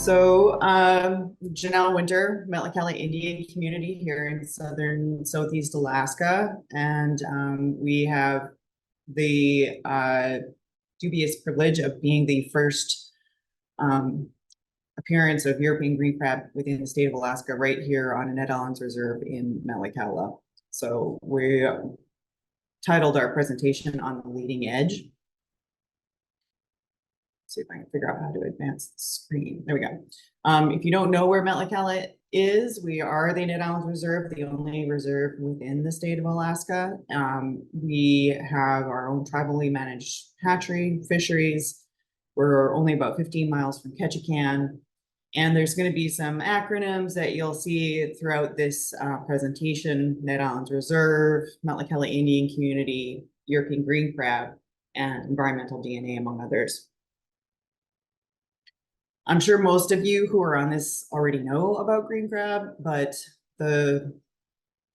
Genelle Winter, Metlakatla Indian community here in southern Southeast Alaska. And we have the dubious privilege of being the first appearance of European green crab within the state of Alaska right here on a Ned Islands Reserve in Metlakatla. So we titled our presentation "On the Leading Edge." See if I can figure out how to advance the screen. There we go. If you don't know where Metlakatla is, we are the Ned Islands Reserve, the only reserve within the state of Alaska. We have our own tribally managed hatchery, fisheries. We're only about 15 miles from Ketchikan. And there's going to be some acronyms that you'll see throughout this presentation: Ned Islands Reserve, Metlakatla Indian Community, European green crab, and environmental DNA, among others. I'm sure most of you who are on this already know about green crab, but the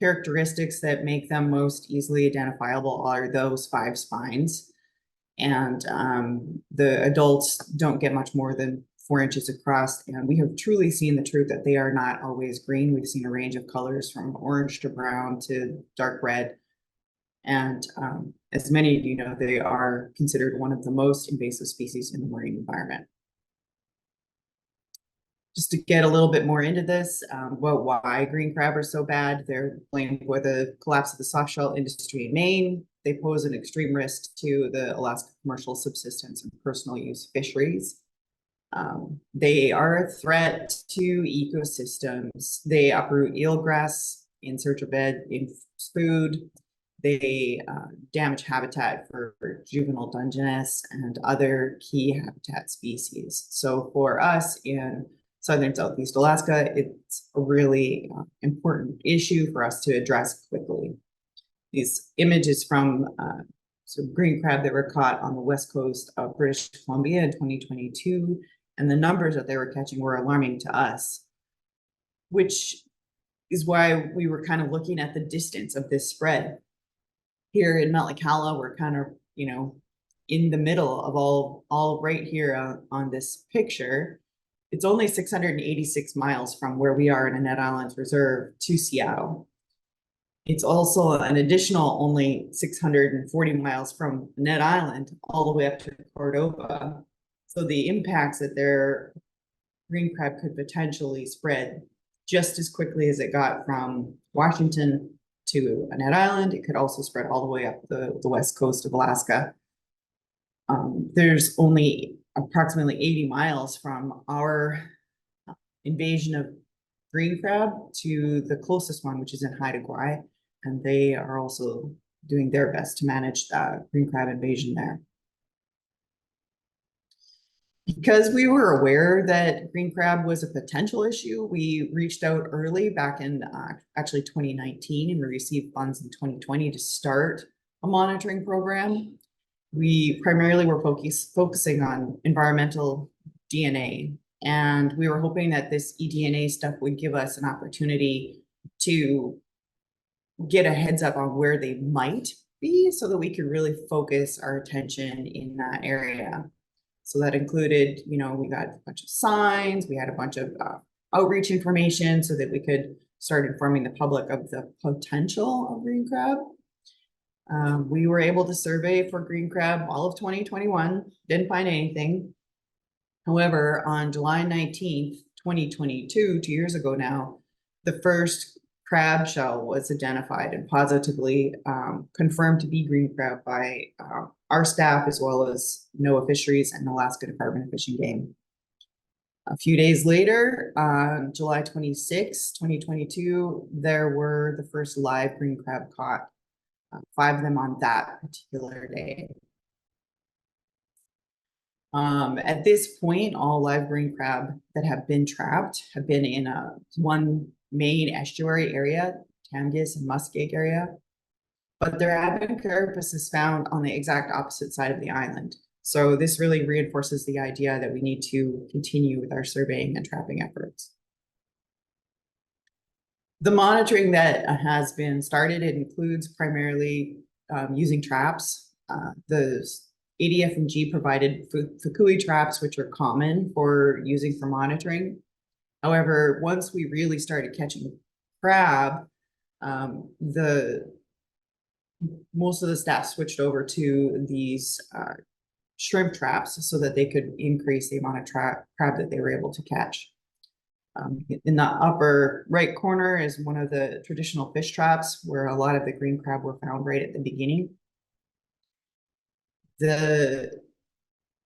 characteristics that make them most easily identifiable are those 5 spines. And the adults don't get much more than 4 inches across. And we have truly seen the truth that they are not always green. We've seen a range of colors from orange to brown to dark red. And as many of you know, they are considered one of the most invasive species in the marine environment. Just to get a little bit more into this, why green crab are so bad. They're blamed for the collapse of the softshell industry in Maine. They pose an extreme risk to the Alaska commercial subsistence and personal use fisheries. They are a threat to ecosystems. They uproot eelgrass in search of food. They damage habitat for juvenile Dungeness and other key habitat species. So for us in southern Southeast Alaska, it's a really important issue for us to address quickly. These images from some green crab that were caught on the west coast of British Columbia in 2022, and the numbers that they were catching were alarming to us, which is why we were kind of looking at the distance of this spread. Here in Metlakatla, we're kind of, in the middle of all right here on this picture. It's only 686 miles from where we are in a Ned Islands Reserve to Seattle. It's also an additional only 640 miles from Ned Island all the way up to Cordova. So the impacts that their green crab could potentially spread just as quickly as it got from Washington to Ned Island, it could also spread all the way up the west coast of Alaska. There's only approximately 80 miles from our invasion of green crab to the closest one, which is in Haida Gwaii, and they are also doing their best to manage green crab invasion there. Because we were aware that green crab was a potential issue, we reached out early back in actually 2019, and we received funds in 2020 to start a monitoring program. We primarily were focusing on environmental DNA, and we were hoping that this eDNA stuff would give us an opportunity to get a heads up on where they might be so that we could really focus our attention in that area. So that included, we got a bunch of signs, we had a bunch of outreach information so that we could start informing the public of the potential of green crab. We were able to survey for green crab all of 2021, didn't find anything. However, on July 19th, 2022, 2 years ago now, the first crab shell was identified and positively confirmed to be green crab by our staff, as well as NOAA Fisheries and Alaska Department of Fish and Game. A few days later, on July 26, 2022, there were the first live green crab caught, 5 of them on that particular day. At this point, all live green crab that have been trapped have been in one main estuary area, Tamgis and Muskeg area, but their abdomen carapace is found on the exact opposite side of the island. So this really reinforces the idea that we need to continue with our surveying and trapping efforts. The monitoring that has been started, it includes primarily using traps. The ADF&G provided fukui traps, which are common for using for monitoring. However, once we really started catching crab, most of the staff switched over to these shrimp traps so that they could increase the amount of crab that they were able to catch. In the upper right corner is one of the traditional fish traps where a lot of the green crab were found right at the beginning. The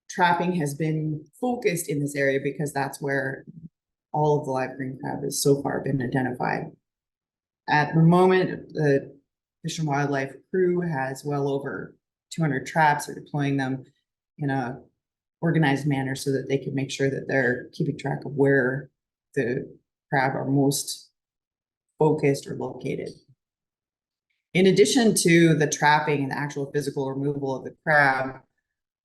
trapping has been focused in this area because that's where all of the live green crab has so far been identified. At the moment, the Fish and Wildlife crew has well over 200 traps. They're deploying them in a organized manner so that they can make sure that they're keeping track of where the crab are most focused or located. In addition to the trapping and the actual physical removal of the crab,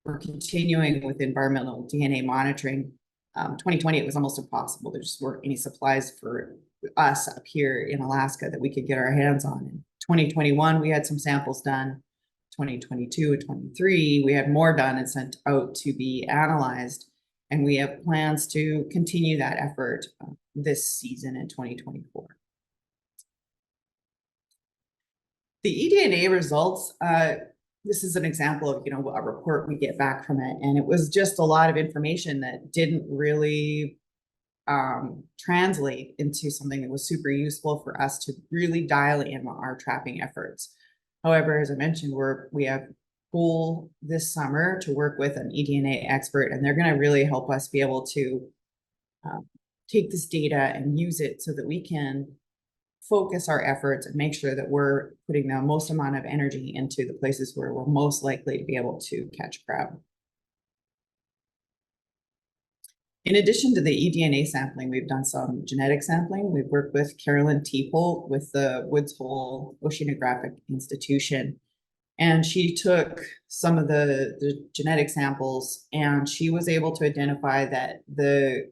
we're continuing with environmental DNA monitoring. 2020, it was almost impossible. There just weren't any supplies for us up here in Alaska that we could get our hands on. In 2021, we had some samples done. 2022 and 23, we had more done and sent out to be analyzed. And we have plans to continue that effort this season in 2024. The eDNA results, this is an example of, a report we get back from it. And it was just a lot of information that didn't really translate into something that was super useful for us to really dial in our trapping efforts. However, as I mentioned, we have goal this summer to work with an eDNA expert, and they're going to really help us be able to take this data and use it so that we can focus our efforts and make sure that we're putting the most amount of energy into the places where we're most likely to be able to catch crab. In addition to the eDNA sampling, we've done some genetic sampling. We've worked with Carolyn Teeple with the Woods Hole Oceanographic Institution. And she took some of the genetic samples and she was able to identify that the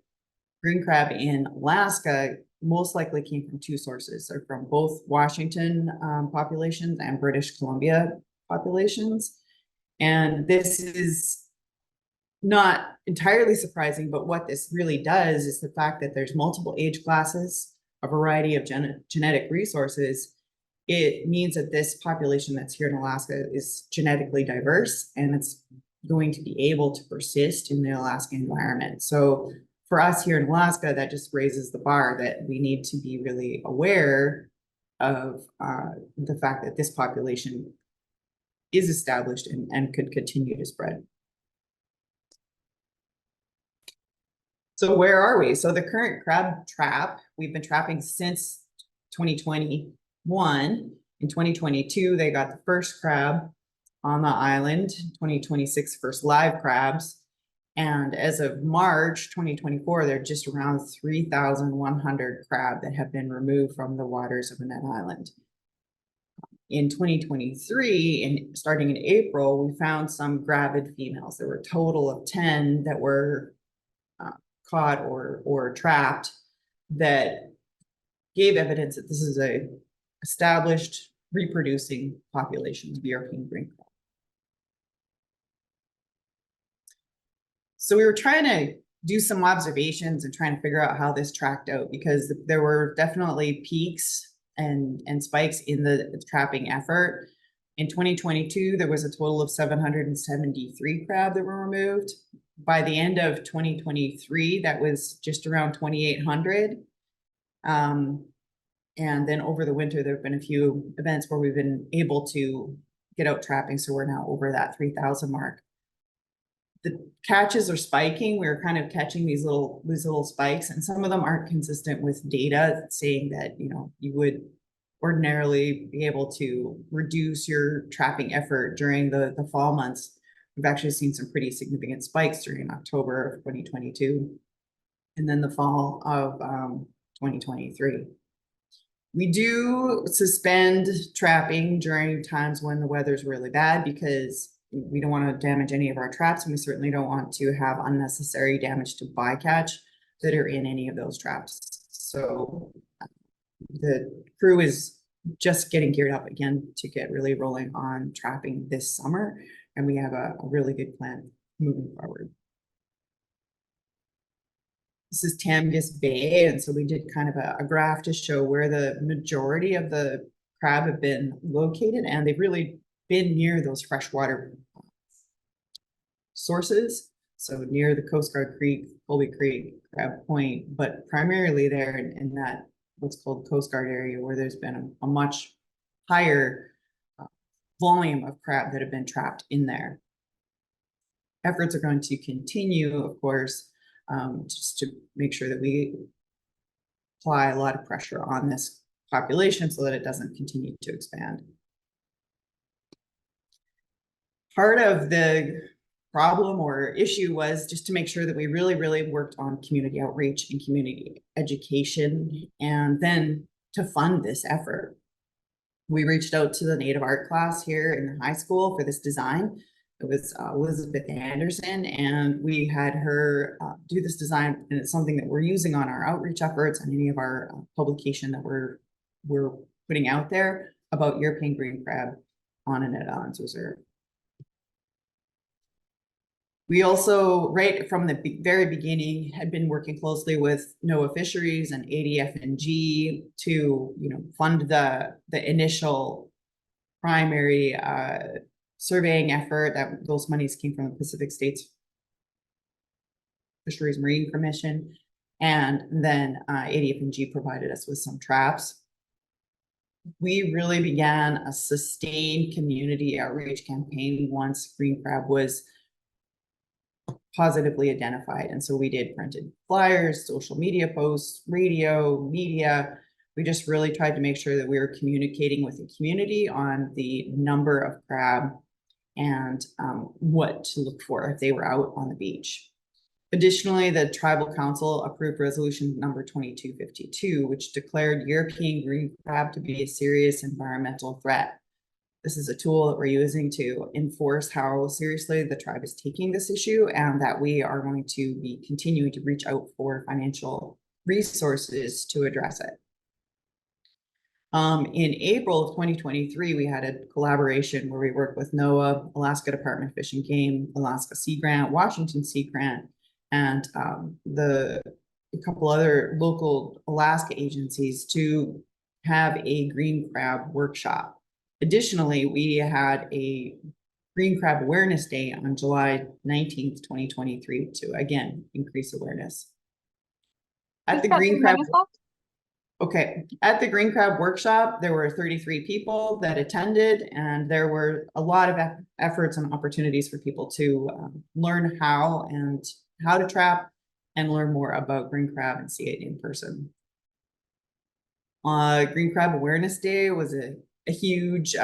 green crab in Alaska most likely came from two sources. They're from both Washington populations and British Columbia populations. And this is not entirely surprising, but what this really does is the fact that there's multiple age classes, a variety of genetic resources. It means that this population that's here in Alaska is genetically diverse and it's going to be able to persist in the Alaska environment. So for us here in Alaska, that just raises the bar that we need to be really aware of the fact that this population is established and could continue to spread. So where are we? So the current crab trap, we've been trapping since 2021. In 2022, they got the first crab on the island, 2026 first live crabs. And as of March 2024, they're just around 3,100 crab that have been removed from the waters of Annette Island. In 2023, and starting in April, we found some gravid females. There were a total of 10 that were caught or trapped that gave evidence that this is a established reproducing population of European green crab. So we were trying to do some observations and trying to figure out how this tracked out because there were definitely peaks and spikes in the trapping effort. In 2022, there was a total of 773 crab that were removed. By the end of 2023, that was just around 2,800. And then over the winter, there have been a few events where we've been able to get out trapping. So we're now over that 3,000 mark. The catches are spiking. We're kind of catching these little spikes, and some of them aren't consistent with data saying that, you would ordinarily be able to reduce your trapping effort during the fall months. We've actually seen some pretty significant spikes during October of 2022 and then the fall of 2023. We do suspend trapping during times when the weather's really bad because we don't want to damage any of our traps, and we certainly don't want to have unnecessary damage to bycatch that are in any of those traps. So the crew is just getting geared up again to get really rolling on trapping this summer. and we have a really good plan moving forward. This is Tamgus Bay, and so we did kind of a graph to show where the majority of the crab have been located, and they've really been near those freshwater sources. So near the Coast Guard Creek, Colby Creek, Crab Point, but primarily there in that what's called Coast Guard area, where there's been a much higher volume of crab that have been trapped in there. Efforts are going to continue, of course, just to make sure that we apply a lot of pressure on this population so that it doesn't continue to expand. Part of the problem or issue was just to make sure that we really worked on community outreach and community education, and then to fund this effort. We reached out to the Native Art class here in the high school for this design. It was Elizabeth Anderson, and we had her do this design, and it's something that we're using on our outreach efforts and any of our publication that we're putting out there about European green crab on Annette Islands Reserve. We also, right from the very beginning, had been working closely with NOAA Fisheries and ADF&G to, fund the initial primary surveying effort. That those monies came from the Pacific States Fisheries Marine Commission, and then ADF&G provided us with some traps. We really began a sustained community outreach campaign once green crab was positively identified. And so we did printed flyers, social media posts, radio, media. We just really tried to make sure that we were communicating with the community on the number of crab and what to look for if they were out on the beach. Additionally, the Tribal Council approved resolution number 2252, which declared European green crab to be a serious environmental threat. This is a tool that we're using to enforce how seriously the tribe is taking this issue, and that we are going to be continuing to reach out for financial resources to address it. In April of 2023, we had a collaboration where we worked with NOAA, Alaska Department of Fish and Game, Alaska Sea Grant, Washington Sea Grant, and a couple other local Alaska agencies to have a green crab workshop. Additionally, we had a Green Crab Awareness Day on July 19th, 2023 to, again, increase awareness. At the Green Crab... Okay, at the Green Crab Workshop, there were 33 people that attended, and there were a lot of efforts and opportunities for people to learn how to trap and learn more about green crab and see it in person. Green Crab Awareness Day was a huge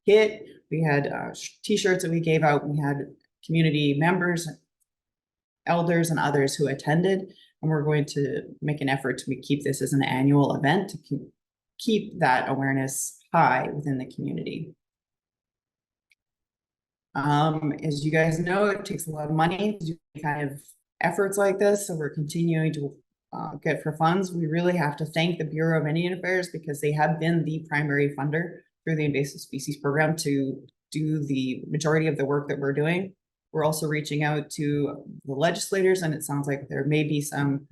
hit. We had t-shirts that we gave out. We had community members, elders, and others who attended, and we're going to make an effort to keep this as an annual event to keep that awareness high within the community. As you guys know, it takes a lot of money to do kind of efforts like this, so we're continuing to get for funds. We really have to thank the Bureau of Indian Affairs, because they have been the primary funder through the invasive species program to do the majority of the work that we're doing. We're also reaching out to the legislators, and it sounds like there may be some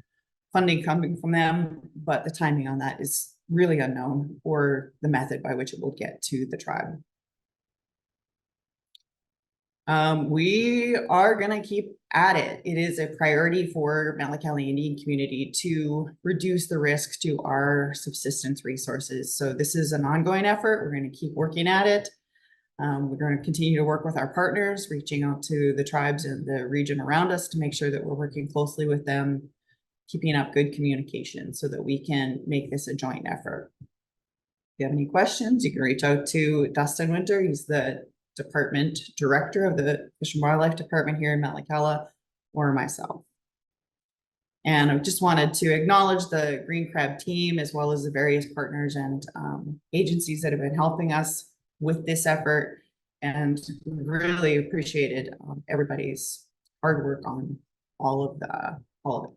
funding coming from them, but the timing on that is really unknown, or the method by which it will get to the tribe. We are going to keep at it. It is a priority for Metlakatla Indian community to reduce the risk to our subsistence resources. So this is an ongoing effort. We're going to keep working at it. We're going to continue to work with our partners, reaching out to the tribes in the region around us to make sure that we're working closely with them, keeping up good communication so that we can make this a joint effort. If you have any questions, you can reach out to Dustin Winter. He's the department director of the Fish and Wildlife Department here in Metlakatla, or myself. And I just wanted to acknowledge the Green Crab team, as well as the various partners and agencies that have been helping us with this effort, and really appreciated everybody's hard work on all of it.